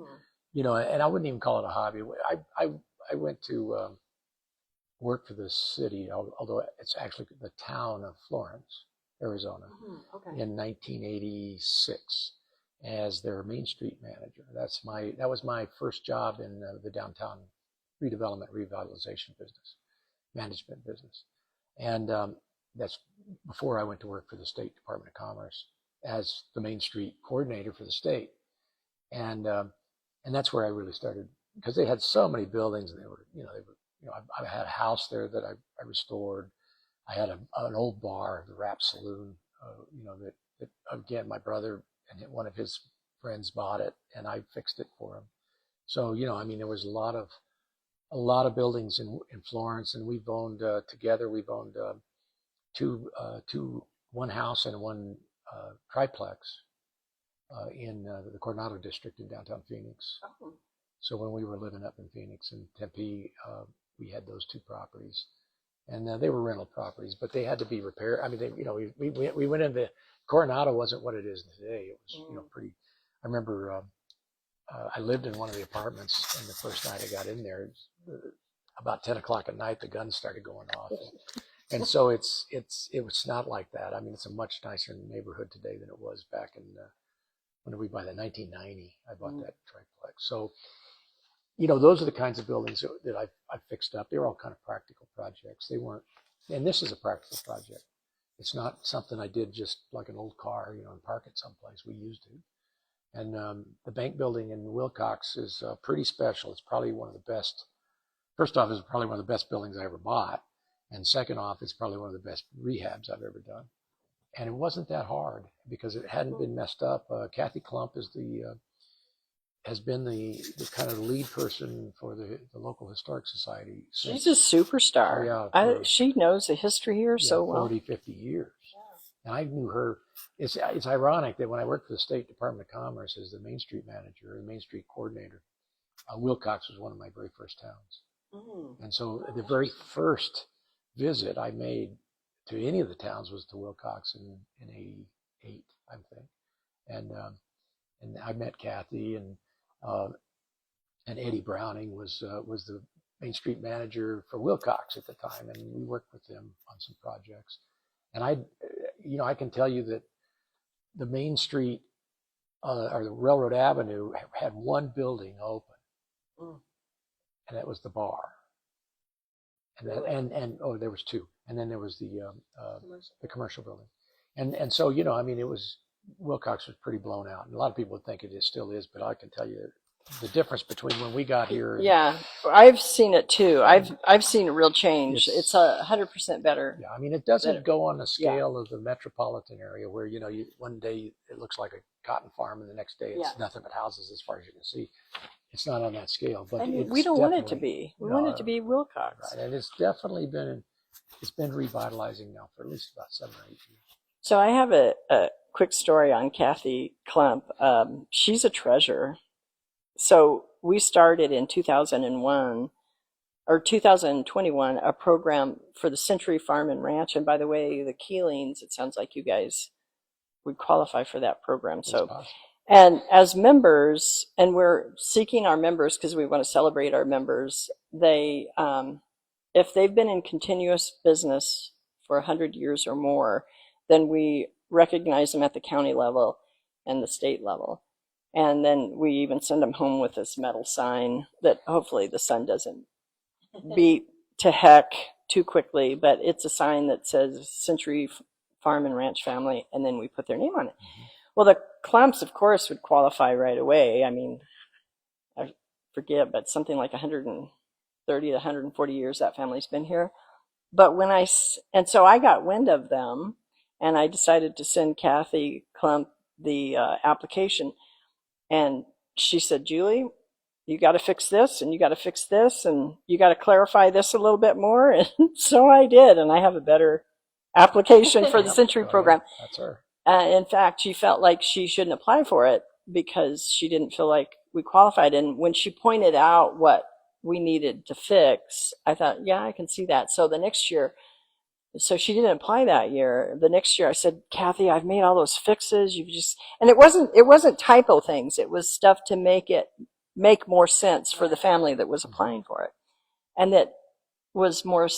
and I wouldn't even call it a hobby. I went to work for the city, although it's actually the town of Florence, Arizona, in 1986 as their Main Street manager. That was my first job in the downtown redevelopment, revitalization business, management business. And that's before I went to work for the State Department of Commerce as the Main Street coordinator for the state. And that's where I really started, because they had so many buildings, and they were I had a house there that I restored. I had an old bar, the Rap Saloon, that again, my brother and one of his friends bought it, and I fixed it for him. So, there was a lot of buildings in Florence, and we've owned together. We've owned one house and one triplex in the Coronado district in downtown Phoenix. Oh. So when we were living up in Phoenix and Tempe, we had those two properties, and they were rental properties, but they had to be repaired. I mean, we went into Coronado wasn't what it is today. It was pretty. I remember I lived in one of the apartments, and the first night I got in there, about 10 o'clock at night, the guns started going off. And so it was not like that. I mean, it's a much nicer neighborhood today than it was back in, when did we buy that? 1990, I bought that triplex. So, those are the kinds of buildings that I've fixed up. They're all kind of practical projects. They weren't, and this is a practical project. It's not something I did just like an old car, and park it someplace. We used it. And the bank building in Wilcox is pretty special. It's probably one of the best. First off, it's probably one of the best buildings I ever bought. And second off, it's probably one of the best rehabs I've ever done. And it wasn't that hard because it hadn't been messed up. Kathy Klump is has been the kind of lead person for the local historic society. She's a superstar. Oh, yeah, she knows the history here so well. 40, 50 years. And I knew her. It's ironic that when I worked for the State Department of Commerce as the Main Street manager, the Main Street coordinator, Wilcox was one of my very first towns. And so the very first visit I made to any of the towns was to Wilcox in 88, I think. And I met Kathy, and Eddie Browning was the Main Street manager for Wilcox at the time, and we worked with them on some projects. And I can tell you that the Main Street or the Railroad Avenue had one building open, and that was the bar. And there was two, and then there was the commercial building, and so it was Wilcox was pretty blown out, and a lot of people would think it still is, but I can tell you the difference between when we got here. Yeah, I've seen it too. I've seen a real change. It's 100% better. Yeah, it doesn't go on the scale of the metropolitan area where one day it looks like a cotton farm, and the next day it's nothing but houses as far as you can see. It's not on that scale, but we don't want it to be. We want it to be Wilcox. Right, and it's definitely been revitalizing now for at least about 7 or 8 years. So I have a quick story on Kathy Klump. She's a treasure. So we started in 2001 or 2021 a program for the Century Farm and Ranch. And by the way, the Keelings, it sounds like you guys would qualify for that program. So. And as members, and we're seeking our members because we want to celebrate our members, they, if they've been in continuous business for 100 years or more, then we recognize them at the county level and the state level. And then we even send them home with this metal sign that hopefully the sun doesn't beat to heck too quickly, but it's a sign that says Century Farm and Ranch Family, and then we put their name on it. Well, the Klumps, of course, would qualify right away. I forget, but something like 130 to 140 years that family's been here. But so I got wind of them, and I decided to send Kathy Klump the application. And she said, Julie, you got to fix this, and you got to fix this, and you got to clarify this a little bit more. And so I did, and I have a better application for the Century program. That's her. In fact, she felt like she shouldn't apply for it because she didn't feel like we qualified. And when she pointed out what we needed to fix, I thought, yeah, I can see that. So the next year, so she didn't apply that year. The next year I said, Kathy, I've made all those fixes. And it wasn't typo things. It was stuff to make more sense for the family that was applying for it. And that was more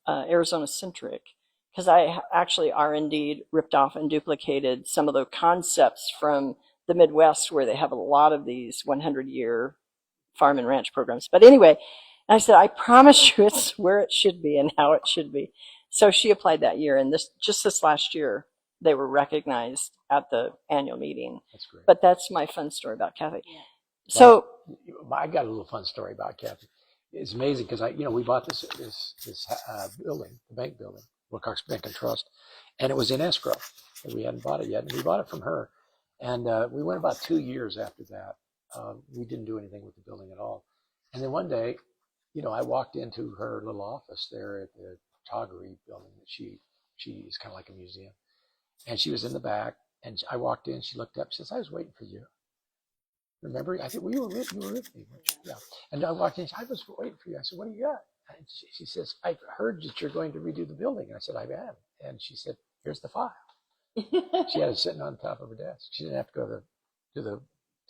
Arizona centric. Because I actually R&D'd, ripped off and duplicated some of the concepts from the Midwest where they have a lot of these 100-year farm and ranch programs. But anyway, I said, I promise you it's where it should be and how it should be. So she applied that year, and this last year, they were recognized at the annual meeting. That's great. But that's my fun story about Kathy. Yeah. So I got a little fun story about Kathy. it's amazing because we bought this building, the bank building, Wilcox Bank and Trust, and it was in escrow. And we hadn't bought it yet, and we bought it from her. And we went about 2 years after that. We didn't do anything with the building at all. And then one day, I walked into her little office there at the photography building that she is kind of like a museum. And she was in the back, and I walked in, she looked up, she says, "I was waiting for you. Remember?" I said, "Well, you were with me, weren't you?" Yeah. And I walked in, "I was waiting for you." I said, "What do you got?" And she says, "I've heard that you're going to redo the building." And I said, "I am." And she said, "Here's the file." She had it sitting on top of her desk. She didn't have to go to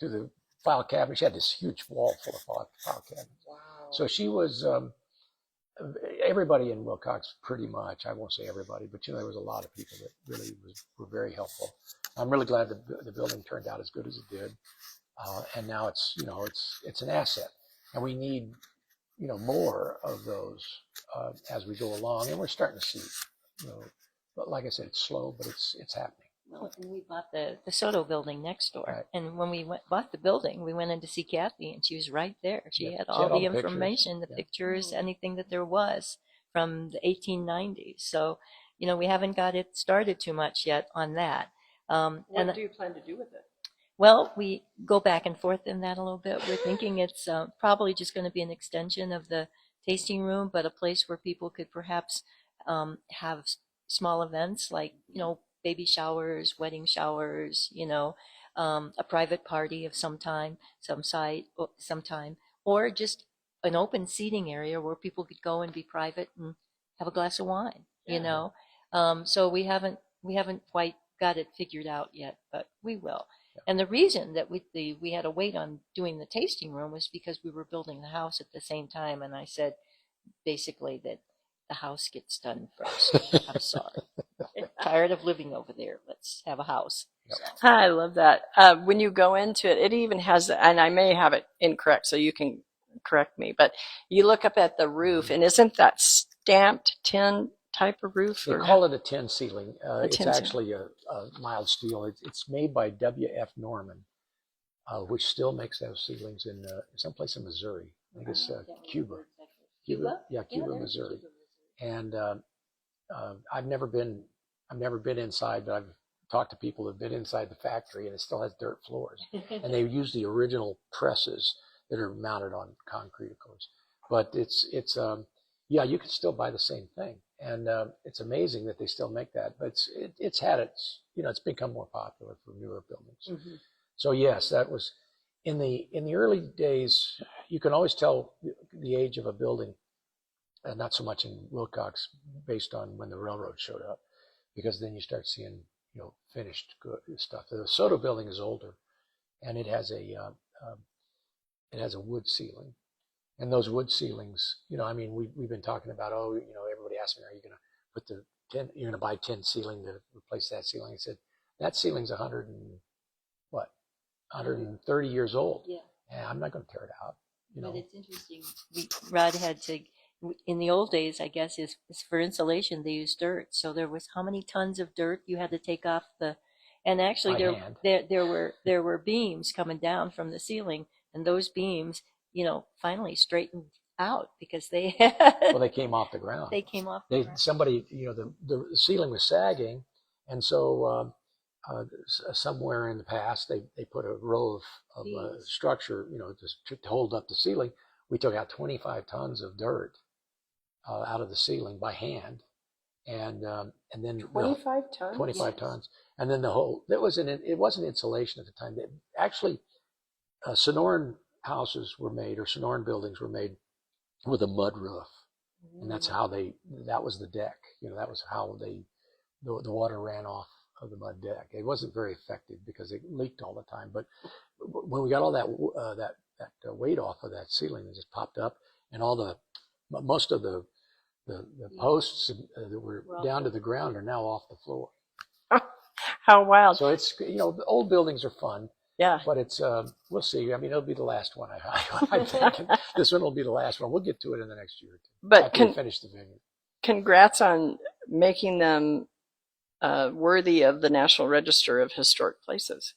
the file cabinet. She had this huge wall full of file cabinets. Wow. So she was, everybody in Wilcox, pretty much. I won't say everybody, but there was a lot of people that really were very helpful. I'm really glad the building turned out as good as it did, and now it's an asset, and we need more of those as we go along, and we're starting to see. But like I said, it's slow, but it's happening. Well, and we bought the Soto building next door. Right. And when we bought the building, we went in to see Kathy, and she was right there. She had all the information, the pictures, anything that there was from the 1890s. So, we haven't got it started too much yet on that. What do you plan to do with it? Well, we go back and forth in that a little bit. We're thinking it's probably just going to be an extension of the tasting room, but a place where people could perhaps have small events like, baby showers, wedding showers, a private party of sometime, or just an open seating area where people could go and be private and have a glass of wine, So we haven't quite got it figured out yet, but we will. Yeah. And the reason that we had to wait on doing the tasting room was because we were building the house at the same time, and I said basically that the house gets done first. I'm sorry. I'm tired of living over there. Let's have a house. Yep. So. I love that. When you go into it, it even has, and I may have it incorrect, so you can correct me, but you look up at the roof, and isn't that stamped tin type of roof? They call it a tin ceiling. It's actually ceiling. a mild steel. It's made by W.F. Norman, which still makes those ceilings in someplace in Missouri. I think it's Cuba. Cuba? Yeah, Cuba, Missouri. And I've never been inside, but I've talked to people that have been inside the factory, and it still has dirt floors. And they use the original presses that are mounted on concrete, of course. But it's you can still buy the same thing, and it's amazing that they still make that. But it's had its it's become more popular for newer buildings. Mm-hmm. So yes, that was in the early days. You can always tell the age of a building. Not so much in Wilcox, based on when the railroad showed up, because then you start seeing, finished good stuff. The Soto building is older, and it has a wood ceiling, and those wood ceilings, we've been talking about, everybody asked me, are you going to put you're going to buy tin ceiling to replace that ceiling? I said, that ceiling's 130 years old. Yeah. And I'm not going to tear it out. But it's interesting. Rod had to. In the old days, I guess, is for insulation, they used dirt. So there was how many tons of dirt you had to take off and actually there were beams coming down from the ceiling, and those beams, finally straightened out because they they came off the ground. They came off. Somebody, the ceiling was sagging, and so somewhere in the past they put a row of structure, to hold up the ceiling. We took out 25 tons of dirt out of the ceiling by hand, and then 25 tons. 25 tons, and then it wasn't insulation at the time. Actually, Sonoran houses were made, or Sonoran buildings were made with a mud roof, and that's how that was the deck. That was how the water ran off of the mud deck. It wasn't very effective because it leaked all the time. But when we got all that weight off of that ceiling, it just popped up, and most of the posts that were down to the ground are now off the floor. How wild! So it's old buildings are fun. Yeah. But it's we'll see. I mean, it'll be the last one. I think this one will be the last one. We'll get to it in the next year or two. But after we finish the vineyard. Congrats on making them worthy of the National Register of Historic Places.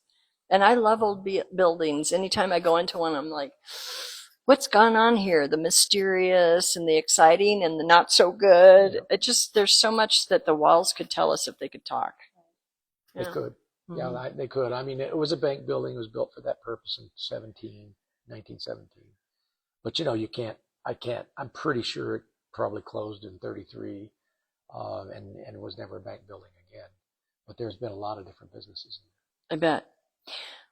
And I love old buildings. Anytime I go into one, I'm like, what's gone on here, the mysterious and the exciting and the not so good. Yeah. It just, there's so much that the walls could tell us if they could talk. They Yeah. could. Yeah, Mhm. they could. I mean, it was a bank building. It was built for that purpose in 1917. But I'm pretty sure it probably closed in 33, and was never a bank building again. But there's been a lot of different businesses in I bet.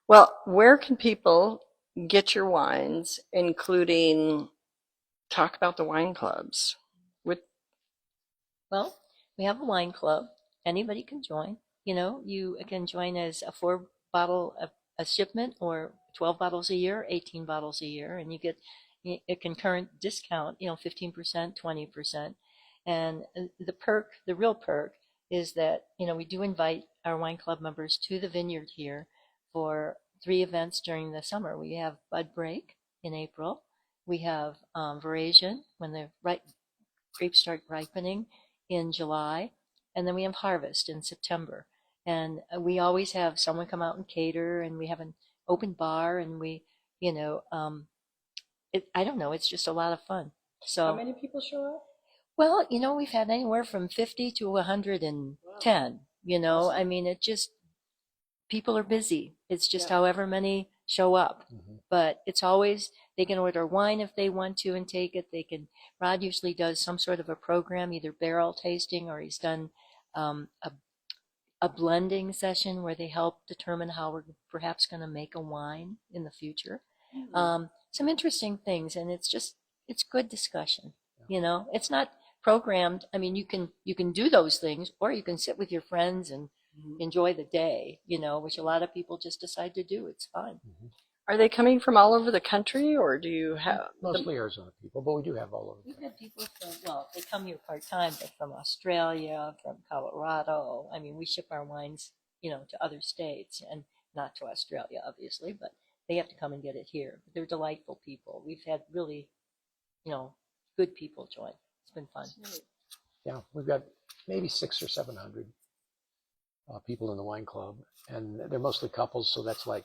Well, where can people get your wines, including talk about the wine clubs? With Well, we have a wine club. Anybody can join. You can join as a 4 bottle a shipment, or 12 bottles a year, 18 bottles a year, and you get a concurrent discount, 15%, 20%. And the real perk is that, we do invite our wine club members to the vineyard here for 3 events during the summer. We have Bud Break in April. We have Veraison when the grapes start ripening in July, and then we have harvest in September. And we always have someone come out and cater, and we have an open bar, and you know, um, I don't know, it's just a lot of fun. how So, many people show up? well, we've had anywhere from 50 to 110. Awesome. I mean, people are busy. It's just Yeah. however many show up. there. But it's always, they can order wine if they want to and take it. Rod usually does some sort of a program, either barrel tasting, or he's done a blending session where they help determine how we're perhaps going to make a wine in the future. Some interesting things, and it's good discussion. It's not programmed. I mean, you can do those things, or you can sit with your friends and enjoy the day, which a lot of people just decide to do. It's fun. Are they coming from all over the country, or do you have Mostly Arizona people, but we do have all over. We've had people they come here part-time, but from Australia, from Colorado. I mean, we ship our wines, to other states, and not to Australia, obviously, but they have to come and get it here. But they're delightful people. We've had really, good people join. It's been fun. Yeah, we've got maybe 600 or 700 people in the wine club, and they're mostly couples, so that's like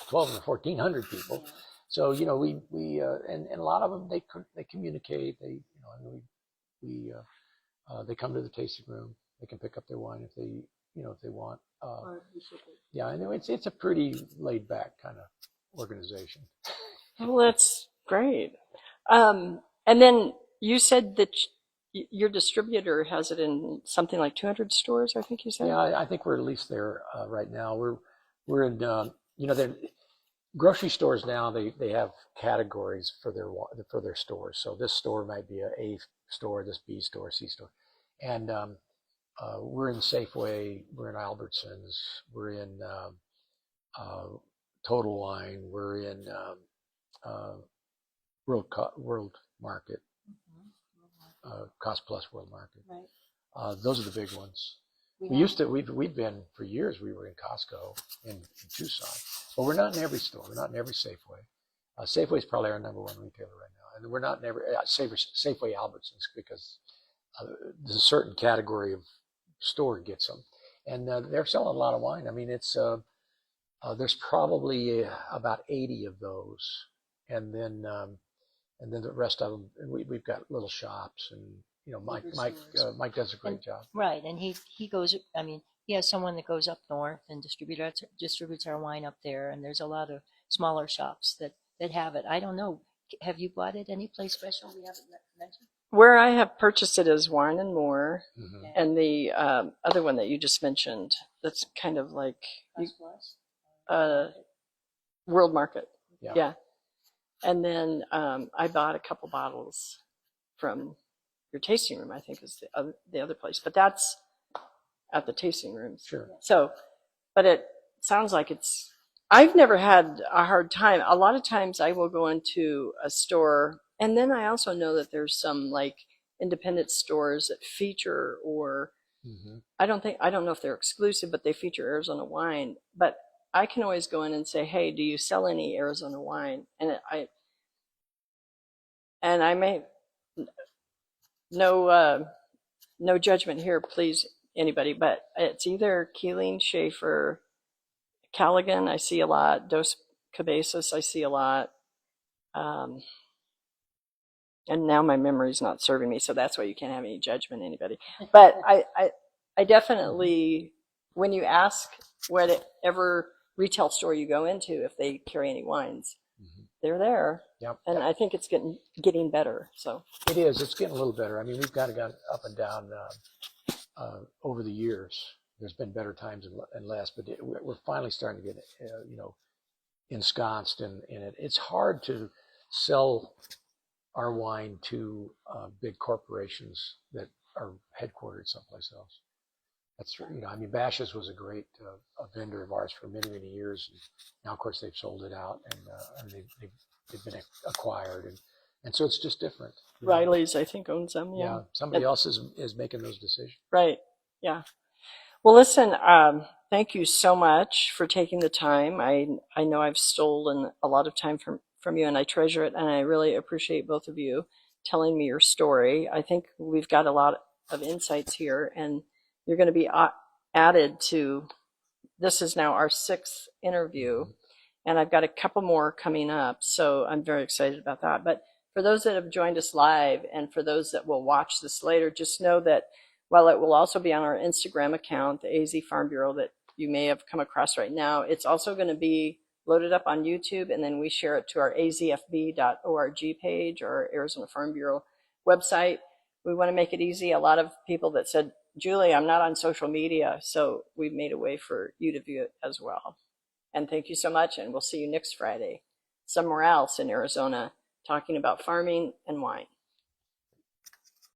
12 or 1400 people. So we and a lot of them they communicate. They come to the tasting room. They can pick up their wine if they want. Yeah, I know it's a pretty laid back kind of organization. Well, that's great. And then you said that your distributor has it in something like 200 stores, I think you said? Yeah, I think we're at least there right now. We're in they're grocery stores now. They have categories for their stores. So this store might be A store, this B store, C store, and we're in Safeway, we're in Albertsons, we're in Total Wine, we're in World Market, Cost Plus World Market. Right. Those are the big ones. We've been for years. We were in Costco in Tucson, but we're not in every store. We're not in every Safeway. Safeway is probably our number one retailer right now, and we're not in every Safeway Albertsons, because there's a certain category of store gets them, and they're selling a lot of wine. I mean, it's there's probably about 80 of those, and then the rest of them. And we've got little shops, and Mike does a great job. Right, and he goes. I mean, he has someone that goes up north and distributes our wine up there, and there's a lot of smaller shops that have it. I don't know. Have you bought it any place special we haven't mentioned? Where I have purchased it is Wine and More, Mm-hmm. and the other one that you just mentioned, that's kind of like World Market. Yeah. And then I bought a couple bottles from your tasting room, I think is the other place, but that's at the tasting room. Sure. So, but it sounds like I've never had a hard time. A lot of times I will go into a store, and then I also know that there's some like independent stores that feature, or Mm-hmm. I don't know if they're exclusive, but they feature Arizona wine. But I can always go in and say, hey, do you sell any Arizona wine? And I may, no judgment here, please, anybody, but it's either Keeling Schaefer, Callaghan, I see a lot. Dos Cabezas, I see a lot. And now my memory's not serving me, so that's why you can't have any judgment, anybody. But I definitely, when you ask whatever retail store you go into, if they carry any wines, they're there. Yep. And I think it's getting better. So it is. It's getting a little better. I mean, we've kind of gone up and down over the years. There's been better times and less, but we're finally starting to get, ensconced in it. It's hard to sell our wine to big corporations that are headquartered someplace else. That's, I mean, Bash's was a great a vendor of ours for many, many years. And now, of course, they've sold it out, and they've been acquired, and so it's just different. Riley's, I think, owns them. Yeah, somebody else is making those decisions. Right. Yeah. Well, listen, thank you so much for taking the time. I know I've stolen a lot of time from you, and I treasure it, and I really appreciate both of you telling me your story. I think we've got a lot of insights here, and you're going to be added to, this is now our 6th interview, and I've got a couple more coming up, so I'm very excited about that. But for those that have joined us live, and for those that will watch this later, just know that while it will also be on our Instagram account, the AZ Farm Bureau that you may have come across right now, it's also going to be loaded up on YouTube, and then we share it to our azfb.org page, or Arizona Farm Bureau website. We want to make it easy. A lot of people that said, Julie, I'm not on social media, so we've made a way for you to view it as well. And thank you so much, and we'll see you next Friday somewhere else in Arizona talking about farming and wine.